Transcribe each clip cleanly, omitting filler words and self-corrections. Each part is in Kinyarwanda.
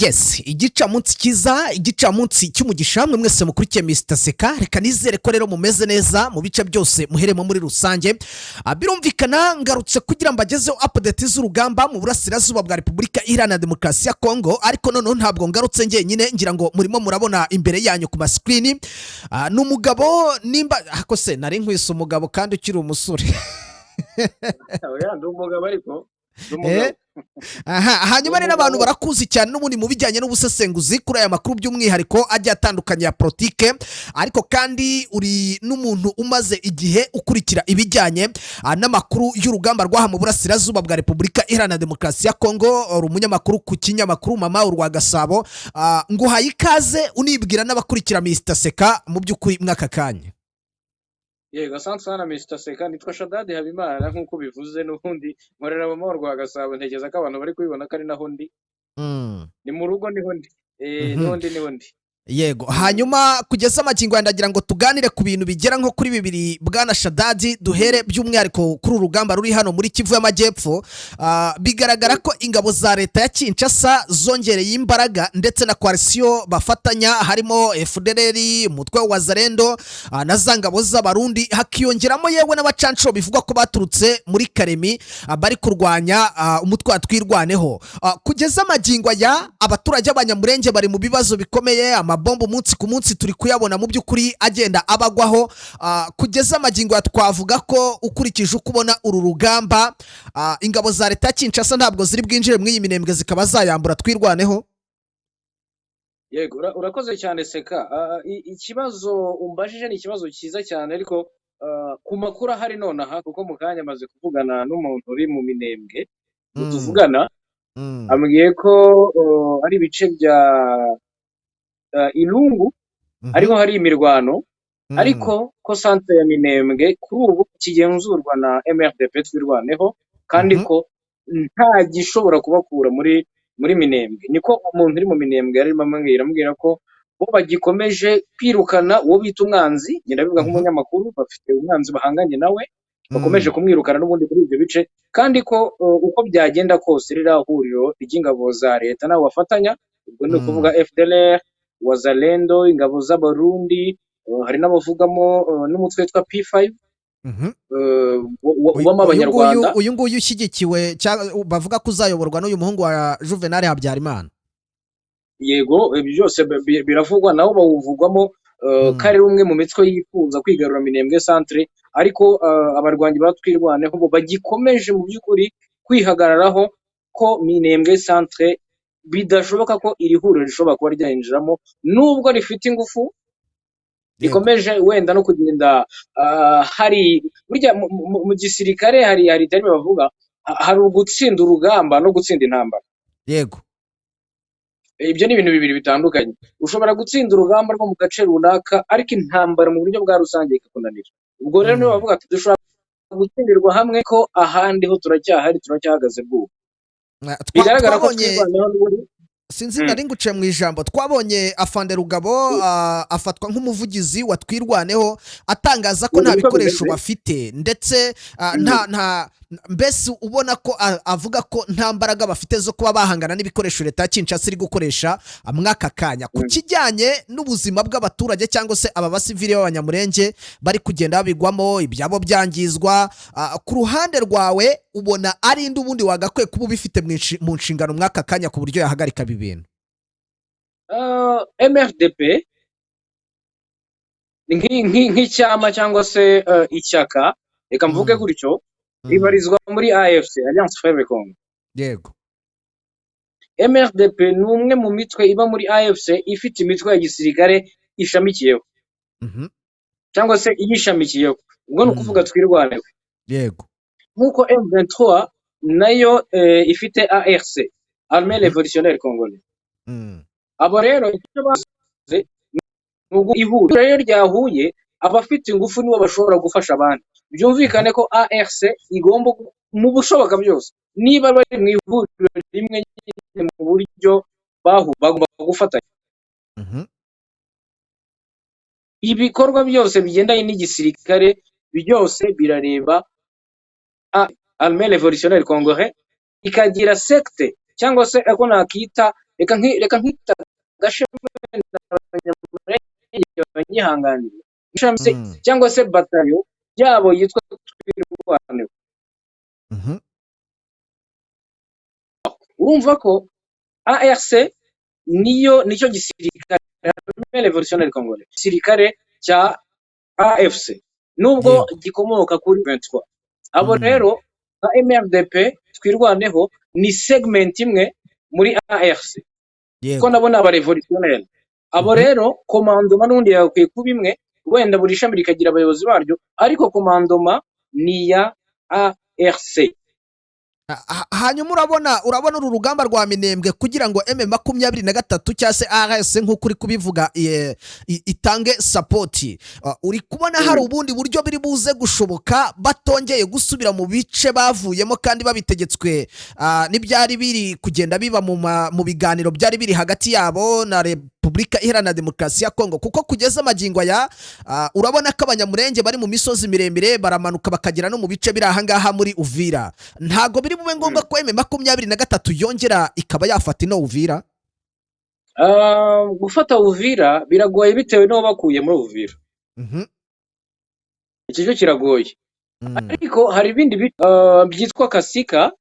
Yes, igicamunsi kiza, igicamunsi cy'umugisha mwe mwese mukurikiye Mr Seka, reka nizere ko rero mumeze neza mu bice byose muheremo muri rusange. Birumvikana ngarutse kugira mbagezeho update z'urugamba mu burasirazuba bwa Repubulika Iharanira Demokarasi ya Kongo, ariko noneho ntabwo ngarutse njyenyine, ngira ngo murimo murabona imbere yanyu ku screen. N'umugabo nimba akose nari nkwise umugabo kandi ukiri umusore. Oya ndi umugabo ariko hanyuma rero abantu barakuzi cyane n'ubundi mu bijyanye n'ubusesenguzi kuri aya makuru by'umwihariko ajya atandukanye ya politike, ariko kandi uri n'umuntu umaze igihe ukurikira ibijyanye n'amakuru y'urugamba rwaha mu burasirazuba bwa Repubulika Iharanira Demokarasi ya Kongo, uri umunyamakuru ku kinyamakuru Mama urwa Gasabo. Nguhaye ikaze unibwira n'abakurikira Mr Seka mu by'ukuri mwaka kanya. Yego, asante sana Mr Seka, nitwa Shadadi Habimana nk'uko bivuze, n'ubundi nkorera Mama urwa Gasabo. Ntekereza ko abantu bari kubibona ko ari naho ndi. Ni mu rugo niho ndi. Niho ndi. Yego, hanyuma kugeza amagingo ndagira ngo tuganire ku bintu bigera nko kuri bibiri bwana Shadadi. Duhere by'umwihariko kuri urugamba ruri hano muri Kivu y'Amajyepfo. Bigaragara ko ingabo za leta ya Kinshasa zongereye imbaraga ndetse na coalition bafatanya, harimo FDLR, umutwe wa Wazalendo na za ngabo z'abarundi, hakiyongeramo yewe n'abacancuro bivugwa ko baturutse muri Karemi bari kurwanya umutwe wa Twirwaneho. Kugeza amagingo ya abaturage b'Abanyamurenge bari mu bibazo bikomeye, bombo umunsi ku munsi turi kuyabona mu by'ukuri agenda abagwaho. Kugeza amagingo twavuga ko ukurikije uko ubona uru rugamba, ingabo za leta Kinshasa ntabwo ziri bwinjire mu iyi Minembwe zikaba zayambura Twirwaneho. Yego, urakoze cyane Seka. Ikibazo umbajije ni ikibazo cyiza cyane, ariko ku makuru ahari nonaha, kuko mu kanya amaze kuvugana n'umuntu uri mu Minembwe tuvugana, ambwiye ko ari ibice bya Ilungu ariho hari imirwano, ariko ko centre ya Minembwe kuri ubu kigenzurwa na MRDP Twirwaneho, kandi ko nta gishobora kubakura muri Minembwe. Niko umuntu uri mu Minembwe yarimo amubwira ko bo bagikomeje kwirukana uwo bita umwanzi. Ngenda bivuga nk'umunyamakuru, bafite umwanzi bahanganye nawe, bakomeje kumwirukana n'ubundi muri ibyo bice, kandi ko uko byagenda kose rira huriro ry'ingabo za leta nabo bafatanya, ubwo ni ukuvuga FDLR, Wazalendo, ingabo z'abarundi, hari n'abavugamo n'umutwe witwa P5 w'ama Abanyarwanda. Uyu nguyu ushyigikiwe bavuga ko uzayoborwa n'uyu muhungu wa Juvenal Habyarimana. Yego, byose biravugwa, nabo bawuvugwamo kare umwe mu mitwe yifuza kwigarura Minembwe centre, ariko abarwanyi batwirwaneho bo bagikomeje mu by'ukuri kwihagararaho ko Minembwe centre bidashoboka ko iri huriro rishobora kuba ryinjiramo, nubwo rifite ingufu rikomeje wenda no kugenda. Hari burya mu gisirikare hari terime bavuga, hari ugutsinda urugamba no gutsinda intambara. Yego, ibyo ni ibintu bibiri bitandukanye. Ushobora gutsinda urugamba rwo mu gace runaka, ariko intambara mu buryo bwa rusange ikakunanira. Ubwo rero niyo bavuga ati dushobora gutsindirwa hamwe, ko ahandi ho turacyahagaze bw'ubu. Bigaragara ko sinzi nari nguciye mu ijambo, twabonye Afande Rugabo afatwa nk'umuvugizi wa Twirwaneho, atangaza ko nta bikoresho bafite, ndetse mbese ubona ko avuga ko nta mbaraga bafite zo kuba bahangana n'ibikoresho leta ya Kinshasa iri gukoresha mwaka kanya. Ku kijyanye n'ubuzima bw'abaturage cyangwa se aba basivili b'Abanyamurenge bari kugenda babigwamo, ibyabo byangizwa, ku ruhande rwawe ubona ari indi ubundi wagakwiye kuba ubifite mu nshingano mwaka kanya ku buryo yahagarika ibi bintu? MRDP nk'icyama cyangwa se ishyaka, reka mvuge gutyo, ribarizwa muri AFC, Alliance Frere Congo. Yego, MRDP ni umwe mu mitwe iba muri AFC ifite imitwe ya gisirikare ishamikiyeho, cyangwa se iyishamikiyeho. Ubwo ni ukuvuga Twirwaneho. Yego, nk'uko M23 nayo ifite ARC, Armée Révolutionnaire Congolaise. Abo rero icyo bakoze ihuriro rero ryahuye, abafite ingufu nibo bashobora gufasha abandi. Byumvikane ko ARC igomba mu bushoboka byose, niba bari mu ihuriro rimwe mu buryo bagomba gufatanya. Ibikorwa byose bigendanye n'igisirikare byose birareba Armée Révolutionnaire Congolaise, ikagira secte cyangwa se ako nakita reka nkita gashema abanyamurenge banyihanganira cyangwa se batayo yabo yitwa twirwaneho. Urumva ko ARC nicyo gisirikare revolutionnaire congolais, gisirikare cya AFC nubwo gikomoka kuri 23. Abo rero nka MRDP twirwaneho ni segment imwe muri ARC ko nabona aba revolutionnaire. Abo rero komandoma n'undi yakwiye kuba imwe, wenda buri shami rikagira abayobozi baryo, ariko komandoma ni ya ARC. Hanyuma urabona uru rugamba rwa Minembwe kugira ngo M23 cyangwa se ARS nk'uko uri kubivuga itange support, uri kubona hari ubundi buryo biri buze gushoboka batongeye gusubira mu bice bavuyemo kandi babitegetswe n'ibyari biri kugenda biba mu biganiro byari biri hagati yabo na Repubulika Iharanira Demokarasi ya Kongo, kuko kugeza amagingo aya urabona ko abanyamurenge bari mu misozi miremire baramanuka bakagera no mu bice biri ahangaha muri Uvira. Ntago biri bube ngombwa ko M23 yongera ikaba yafata ino Uvira? Gufata Uvira biragoye bitewe no bakuye muri Uvira. Iki cyo kiragoye. Ariko hari ibindi byitwa Kasika.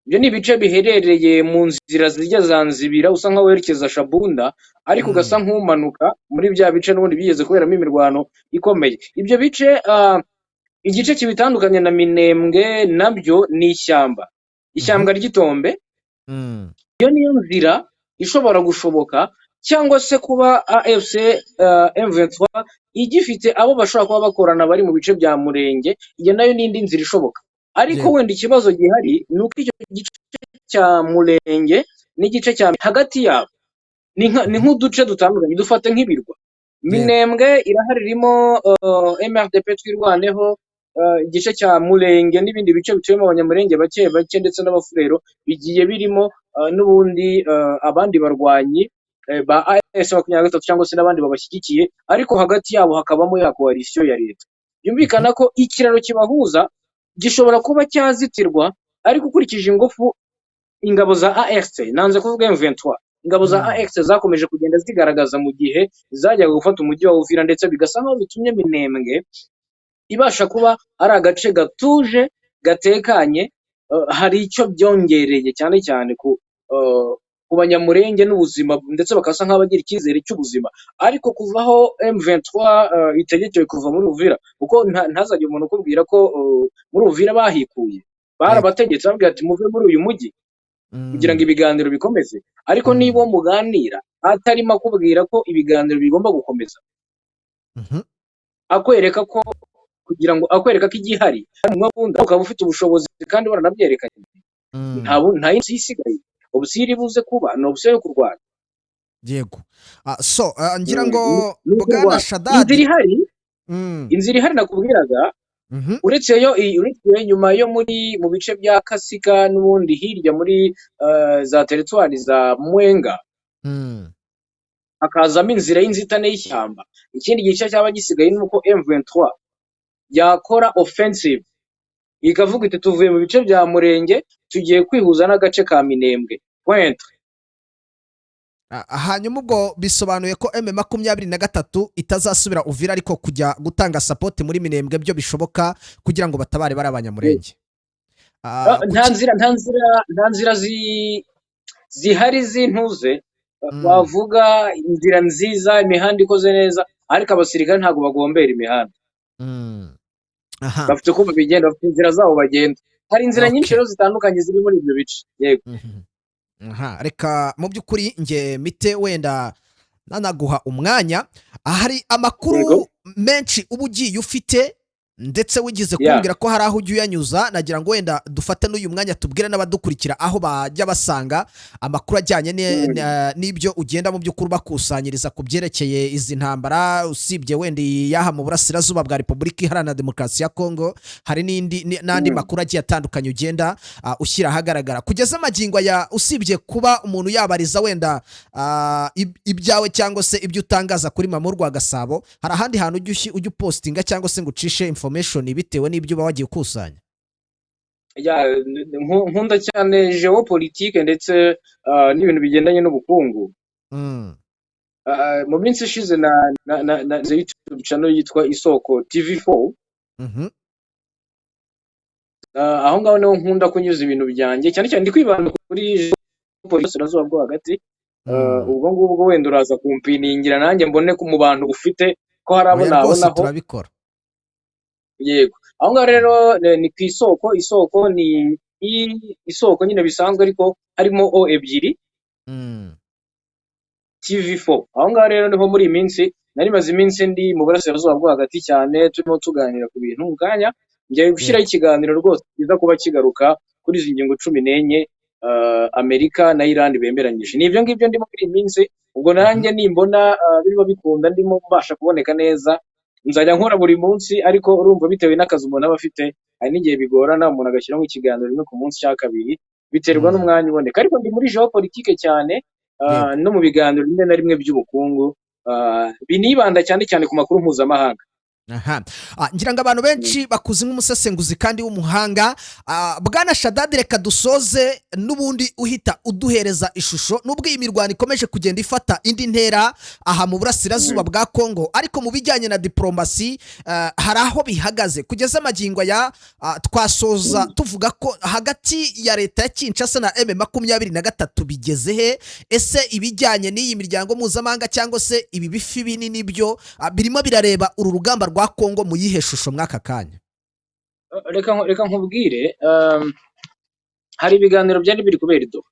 Ibyo ni ibice biherereye mu nzira zijya Zanzibira usa nkaho werekeza Shabunda, ariko ugasa nk'umanuka muri bya bice n'ubundi bigeze kuberamo imirwano ikomeye. Ibyo bice igice kibitandukanye na Minembwe nabyo ni ishyamba ry'itombe. Iyo niyo nzira ishobora gushoboka, cyangwa se kuba AFC M23 igifite abo bashobora kuba bakorana bari mu bice bya Murenge, iyo nayo n'indi nzira ishoboka. Ariko wenda ikibazo gihari ni uko icyo gice cya Murenge n'igice cya hagati yabo ni nk'uduce dutandukanye, dufate nk'ibirwa. Minembwe irahari ririmo MRDP twirwaneho, igice cya Murenge n'ibindi bice bituyemo abanyamurenge bake bake ndetse n'abafurero bigiye birimo n'ubundi abandi barwanyi ba AS23 cyangwa se n'abandi babashyigikiye, ariko hagati yabo hakabamo ya coalition ya leta. Yumvikana ko ikiraro kibahuza gishobora kuba cyazitirwa, ariko ukurikije ingufu ingabo za ARC, nanze kuvuga M23, ingabo za ARC zakomeje kugenda zigaragaza mu gihe zajyaga gufata umujyi wa Uvira, ndetse bigasa nkaho bitumye Minembwe ibasha kuba ari agace gatuje gatekanye. Hari icyo byongereye cyane cyane ku banyamurenge n'ubuzima, ndetse bakasa nk'abagira icyizere cy'ubuzima. Ariko kuvaho M23 itegekewe kuva muri Uvira, kuko ntazajya umuntu ukubwira ko muri Uvira bahikuye, barabategetse babwira ati muve muri uyu mujyi kugira ngo ibiganiro bikomeze. Ariko niba muganira atarimo akubwira ko ibiganiro bigomba gukomeza, akwereka ko kugira ngo akwereka ko igihari mwakunda ukaba ufite ubushobozi kandi baranabyerekanye, nta yindi isigaye. Option iri buze kuba ni option yo kurwana. Yego. So ngira ngo Bwana Shadadi inzira ihari nakubwiraga, uretse nyuma yo mu bice bya Kasika n'ubundi hirya muri za teritwari za Mwenga, hakazamo inzira y'inzitane y'ishyamba. Ikindi gice cyaba gisigaye ni uko M23 yakora offensive ikavuga iti tuvuye mu bice bya Murenge tugiye kwihuza n'agace ka Minembwe. Hanyuma ubwo bisobanuye ko M23 itazasubira Uvira, ariko kujya gutanga support muri Minembwe byo bishoboka kugira ngo batabare bari abanyamurenge. Nta nzira zihari zintuze, bavuga inzira nziza, imihanda ikoze neza, ariko abasirikare ntabwo bagombera imihanda. Bafite uko babigenda, bafite inzira zabo bagenda. Hari inzira nyinshi rero zitandukanye ziri muri ibyo bice. Yego. Reka mu by'ukuri nge mite wenda nanaguha umwanya, hari amakuru menshi uba ugiye ufite ndetse wigize kumbwira ko hari aho ujya uyanyuza, nagira ngo wenda dufate n'uyu mwanya tubwire n'abadukurikira aho bajya basanga amakuru ajyanye n'ibyo ugenda mu by'ukuri bakusanyiriza ku byerekeye izi ntambara. Usibye wenda yaha mu burasirazuba bwa Repubulika Iharanira Demokarasi ya Kongo, hari n'andi makuru agiye atandukanye ugenda ushyira ahagaragara kugeza amagingo ya, usibye kuba umuntu yabariza wenda ibyawe cyangwa se ibyo utangaza kuri Mama Rwagasabo, hari ahandi hantu ujya upostinga cyangwa se ngo ucishe information bitewe n'ibyo uba wagiye ukusanya? nkunda cyane geopolitique ndetse n'ibintu bigendanye n'ubukungu. Mu minsi ishize na YouTube channel yitwa Isoko TV4. Aho ngaho niho nkunda kunyuza ibintu byanjye cyane cyane ndi kwibanda kuri geopolitique bwo hagati. Ubwo ngubwo wenda uraza kumpiningira nanjye mbone mu bantu ufite ko hari abo nabonaho turabikora. Yego, aho ngaho rero ni ku isoko. Isoko ni isoko nyine bisanzwe ariko harimo o ebyiri. TV4 aho ngaho rero niho muri iyi minsi nari maze iminsi ndi mu burasirazuba bwo hagati cyane, turimo tuganira ku bintu mukanya ngiye gushyiraho ikiganiro rwose kiza kuba kigaruka kuri izi ngingo 14 Amerika na Iran bemeranyije. Ni ibyo ngibyo ndimo muri iyi minsi, ubwo nanjye nimbona birimo bikunda ndimo mbasha kuboneka neza nzajya nkora buri munsi, ariko urumva bitewe n'akazi umuntu aba afite hari n'igihe bigorana umuntu agashyiramo ikiganiro rimwe ku munsi cya kabiri biterwa n'umwanya uboneka, ariko ndi muri geopolitique cyane no mu biganiro rimwe na rimwe by'ubukungu binibanda cyane cyane ku makuru mpuzamahanga. Ngira ngo abantu benshi bakuze nk'umusesenguzi kandi w'umuhanga. Bwana Shadadi, reka dusoze n'ubundi uhita uduhereza ishusho, nubwo iyi mirwano ikomeje kugenda ifata indi ntera aha mu burasirazuba bwa Kongo, ariko mu bijyanye na diplomasi hari aho bihagaze kugeza amagingo ya twasoza tuvuga ko hagati ya leta ya Kinshasa na M23 bigeze he? Ese ibijyanye n'iyi miryango mpuzamahanga cyangwa se ibi bifi binini byo birimo birareba uru rugamba rwa Kongo mu yihe shusho mwaka kanya? Reka nkubwire, hari ibiganiro byari biri kubera i Doha.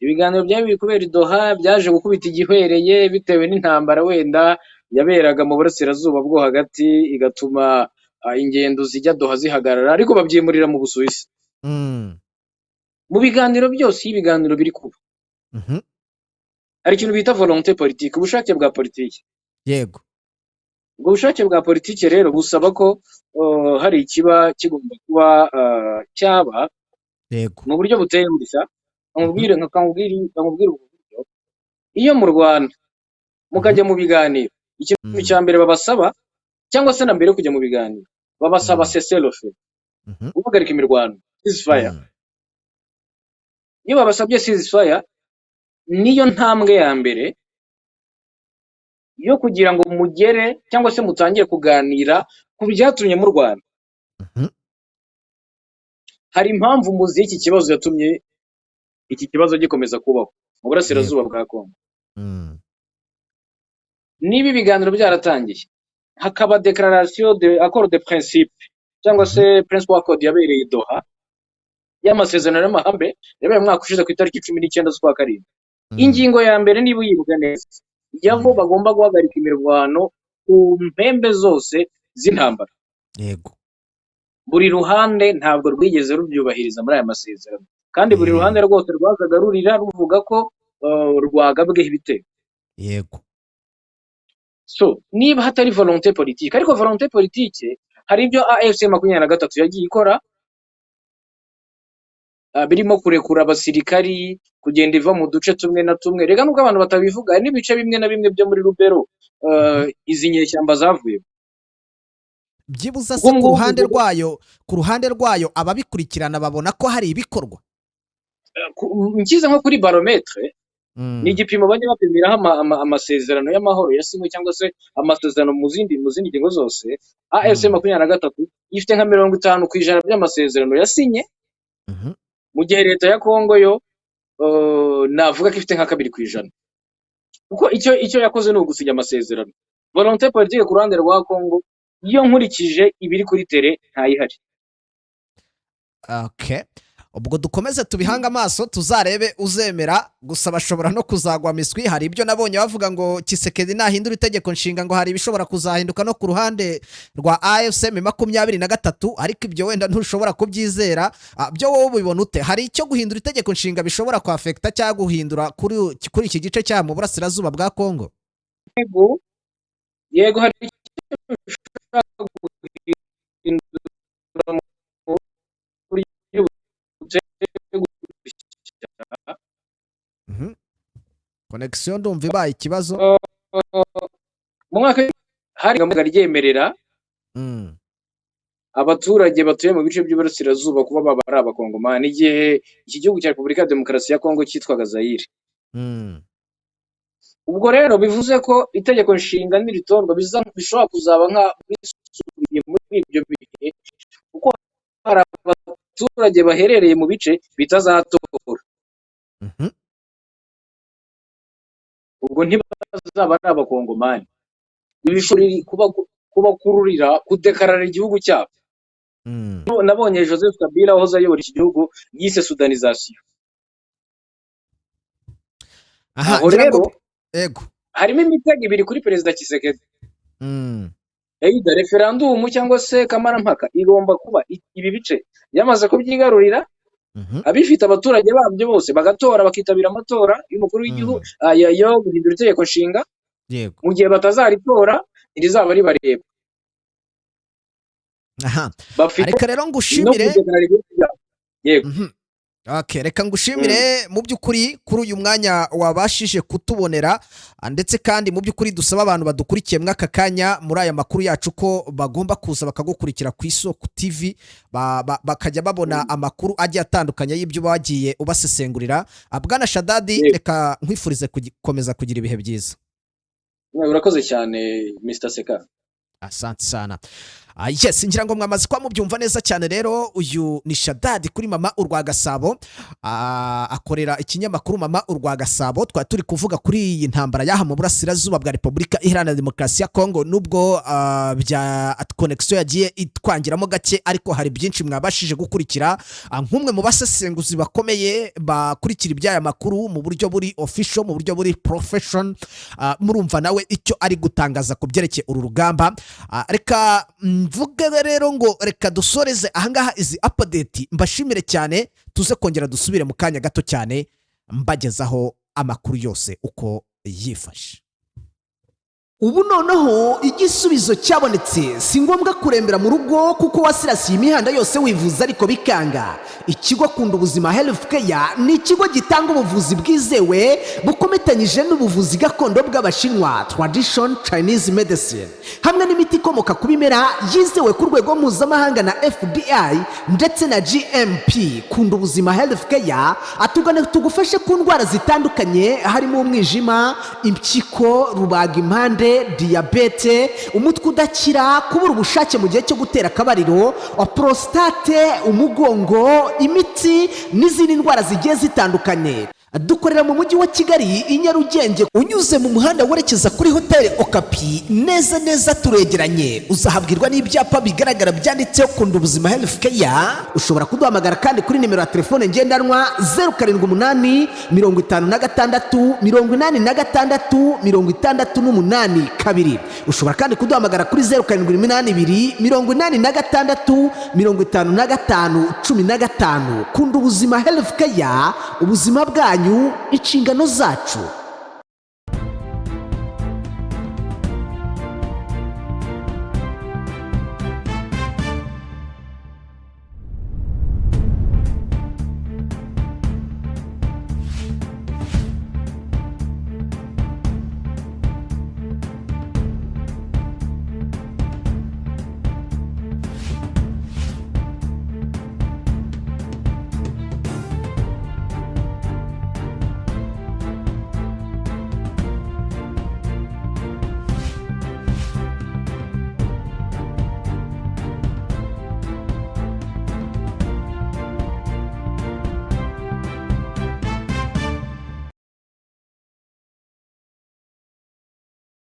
Ibiganiro byari biri kubera i Doha byaje gukubita igihwereye bitewe n'intambara wenda yaberaga mu burasirazuba bwo hagati, igatuma ingendo zijya Doha zihagarara, ariko babyimurira mu Busuwisi. Mu biganiro byose ibiganiro biri kuba hari ikintu bita volonté politique, ubushake bwa politiki. Yego, ubwo bushake bwa politiki rero busaba ko hari ikiba kigomba kuba cyaba mu buryo buteye bushya. Nkakubwira uburyo iyo mu Rwanda mukajya mu biganiro, ikintu cya mbere babasaba cyangwa se na mbere yo kujya mu biganiro babasaba cessez-le-feu, guhagarika imirwano, ceasefire. Iyo babasabye ceasefire niyo ntambwe ya mbere yo kugira ngo mugere cyangwa se mutangire kuganira ku byatumye mu Rwanda. Hari impamvu muzi iki kibazo yatumye iki kibazo gikomeza kubaho mu burasirazuba bwa Kongo. Niba ibiganiro byaratangiye hakaba declaration de accord de principe cyangwa se principal accord yabereye i Doha y'amasezerano y'amahame yabaye mwaka ushize ku itariki 19 z'ukwa karindwi. Ingingo ya mbere niba uyibuka neza yaho bagomba guhagarika imirwano ku mpembe zose z'intambara. Yego, buri ruhande ntabwo rwigeze rubyubahiriza muri aya masezerano, kandi buri ruhande rwose rwazaga rurira ruvuga ko rwagabweho ibitego. Yego, so niba hatari volonté politique, ariko volonté politique hari ibyo AFC 23 yagiye ikora, birimo kurekura abasirikari kugenda iva mu duce tumwe na tumwe. Rega nubwo abantu batabivuga, hari n'ibice bimwe na bimwe byo muri Rubero izi nyeshyamba zavuye. byibuza se ku ruhande rwayo ababikurikirana babona ko hari ibikorwa. Nkiza nko kuri barometre ni igipimo bajya bapimiraho amasezerano y'amahoro yasinywe cyangwa se amasezerano mu zindi ngingo zose. AFC 23 ifite nka 50% by'amasezerano yasinye, mu gihe leta ya Kongo yo navuga ko ifite nka 2%. Kuko icyo yakoze ni ugusinya amasezerano. Volonté politique ku ruhande rwa Kongo iyo nkurikije ibiri kuri tere ntayihari. Okay, ubwo dukomeze tubihanga amaso tuzarebe uzemera, gusa bashobora no kuzagwa miswi. Hari ibyo nabonye bavuga ngo Kisekedi nahindura itegeko nshinga ngo hari ibishobora kuzahinduka no ku ruhande rwa AFC 23, ariko ibyo wenda ntushobora kubyizera. Byo wowe ubibona ute? Hari icyo guhindura itegeko nshinga bishobora kwafekta cyangwa guhindura kuri iki gice cya mu burasirazuba bwa Kongo? Yego, hari connection ndumva ibaye ikibazo. mu mwaka hari ngamugari ryemerera abaturage batuye mu bice by'uburasirazuba kuba baba ari abakongomani igihe iki gihugu cya Repubulika ya Demokarasi ya Kongo cyitwaga Zaire. Ubwo rero bivuze ko itegeko nshinga n'iritorwa bishobora kuzaba nka bisubiye muri ibyo bihe kuko hari abaturage baherereye mu bice bitazatora. Ubwo ntibazaba ari abakongomani. Ibishuri kubakururira kudekarara igihugu cyabo. Nabonye Joseph Kabila wahoze ayobora iki gihugu yise sudanization. Aho rero harimo imitego ibiri kuri Perezida Tshisekedi. Either referendum cyangwa se kamarampaka igomba kuba ibi bice yamaze kubyigarurira, abifite abaturage babyo bose bagatora bakitabira amatora y'umukuru w'igihugu yo guhindura itegeko nshinga. Mu gihe batazaritora irizaba ribareba. Reka rero ngushimire. Reka ngushimire mu by'ukuri kuri uyu mwanya wabashije kutubonera, ndetse kandi mu by'ukuri dusaba abantu badukurikiye mwaka kanya muri aya makuru yacu ko bagomba kuza bakagukurikira ku Isoko TV bakajya babona amakuru agiye atandukanye y'ibyo bagiye ubasesengurira. Bwana Shadadi, reka nkwifurize gukomeza kugira ibihe byiza. Urakoze cyane Mr. Seka. Asante sana. Yes, ngira ngo mwamaze kwa mubyumva neza cyane. Rero uyu ni Shadadi kuri Mama Urwa Gasabo, akorera ikinyamakuru Mama Urwa Gasabo. Twa turi kuvuga kuri iyi ntambara yaha mu burasirazuba bwa Repubulika Iharanira Demokarasi ya Kongo, nubwo bya connection yagiye itwangiramo gake, ariko hari byinshi mwabashije gukurikira nk'umwe mu basesenguzi bakomeye bakurikira ibyaya makuru mu buryo buri official, mu buryo buri profession. Murumva nawe icyo ari gutangaza ku byerekeye uru rugamba. Reka mvuga rero ngo reka dusoreze ahangaha izi update. Mbashimire cyane, tuze kongera dusubire mu kanya gato cyane mbagezaho amakuru yose uko yifashe. Ubu noneho igisubizo cyabonetse, si ngombwa kurembera mu rugo kuko wasirasiye imihanda yose wivuza ariko bikanga. Ikigo Kunda Ubuzima Healthcare ni ikigo gitanga ubuvuzi bwizewe bukometanyije n'ubuvuzi gakondo bw'Abashinwa, tradition Chinese medicine, hamwe n'imiti ikomoka ku bimera yizewe ku rwego mpuzamahanga na FBI ndetse na GMP. Kunda Ubuzima Healthcare atugane tugufashe ku ndwara zitandukanye harimo umwijima, impyiko, rubagimpande, diabete, umutwe udakira, kubura ubushake mu gihe cyo gutera akabariro, prostate, umugongo, imiti n'izindi ndwara zigiye zitandukanye. Dukorera mu mujyi wa Kigali i Nyarugenge, unyuze mu muhanda werekeza kuri Hotel Okapi. Neza neza turegeranye, uzahabwirwa n'ibyapa bigaragara byanditseho Kunda Ubuzima Healthcare. Ushobora kuduhamagara kandi kuri nimero ya telefone ngendanwa 078 56 86 68 Ushobora kandi kuduhamagara kuri 0782 86 55 15. Kunda Ubuzima Healthcare, ubuzima bwanyu inshingano zacu.